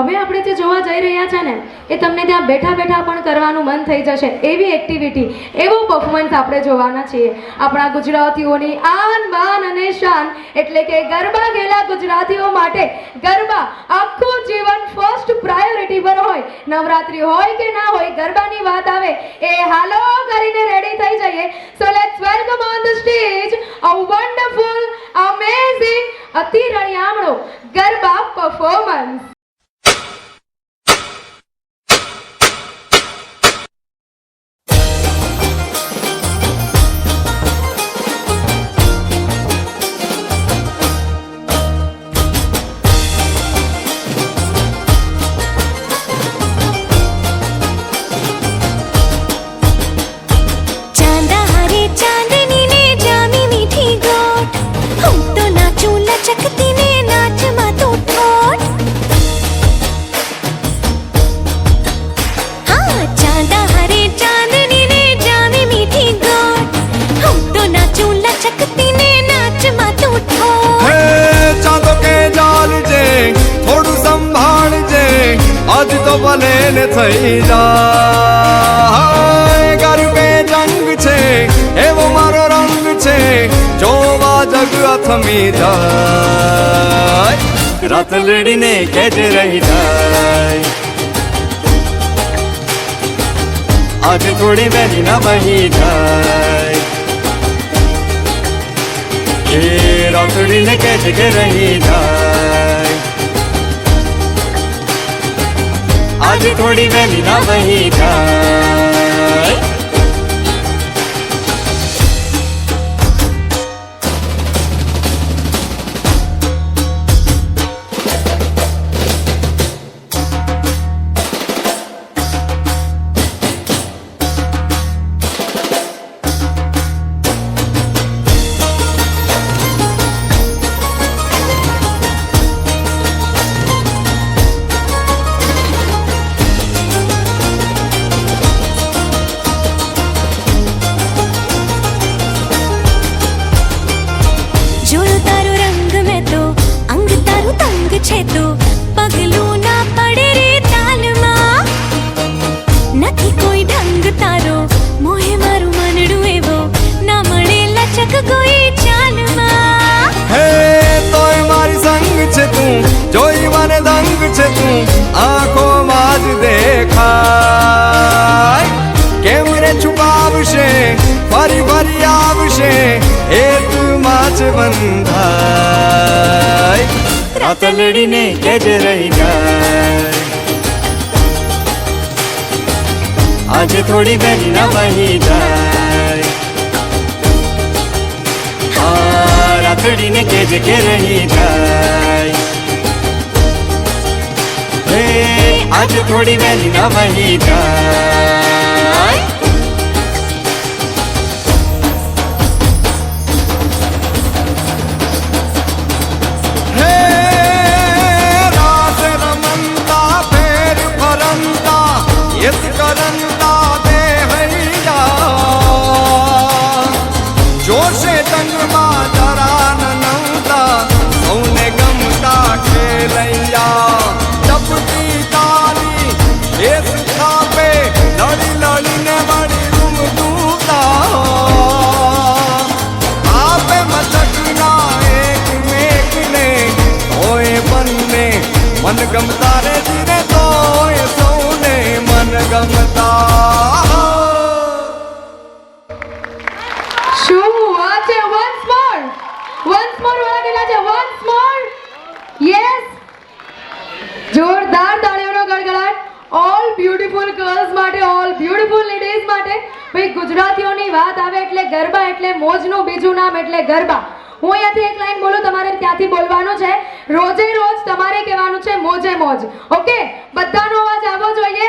હવે આપણે જે જોવા જઈ રહ્યા છે ને એ તમને ત્યાં બેઠા બેઠા પણ કરવાનું મન થઈ જશે એવી એક્ટિવિટી, એવો પરફોર્મન્સ આપણે જોવાના છીએ. આપણા ગુજરાતીઓની આન બાન અને શાન એટલે કે ગરબા ગેલા ગુજરાતીઓ માટે ગરબા આખું જીવન ફર્સ્ટ પ્રાયોરિટી પર હોય. નવરાત્રી હોય કે ના હોય, ગરબાની વાત આવે એ હાલો કરીને રેડી થઈ જઈએ. So let's welcome on the stage a wonderful amazing અતિ રળિયામણો ગરબા પરફોર્મન્સ. ભલે થઈ જાય ગરબે જંગ છે એવો મારો રંગ છે જોવા જગ અથમી જાય રાત લડીને કેજ રહી જાય આજ થોડી વહેલી ના વહી જાય એ રાતડીને કેજ કે રહી જાય आज थोड़ी वैली ना वही जाए आंखों माज देखाय केमरे छुपावशे फरी फरी आवशे एक माच बंधाय रात लड़ीने केज रही जाए आज थोड़ी वैली ना वही जाए हाँ रात लड़ीने केज के रही जाए आज थोड़ी वैली ना वही जाए हे रात रमंता फेर फरंता यस करंता दे हैया जोशे तंगमा जरा नंता सौने गमता खेलैया टपटी ये सुखा पे लड़ी लड़ी ने बड़ी रूम दूता आपे मचकना एक मेक ने ओए बनने मन गमता रे जीने तो ये सोने मन गमता શું વાત છે? once more વાગેલા છે once more. yes જોરદાર તાળીઓનો ગડગડાટ ઓલ બ્યુટીફુલ ગર્લ્સ માટે, ઓલ બ્યુટીફુલ લેડીઝ માટે. ભાઈ ગુજરાતીઓની વાત આવે એટલે ગરબા એટલે મોજનું બીજું નામ એટલે ગરબા. હું અહીંયાથી એક લાઈન બોલું, તમારે ત્યાંથી બોલવાનું છે. રોજે રોજ તમારે કહેવાનું છે મોજે મોજ. ઓકે, બધાનો અવાજ આવવો જોઈએ.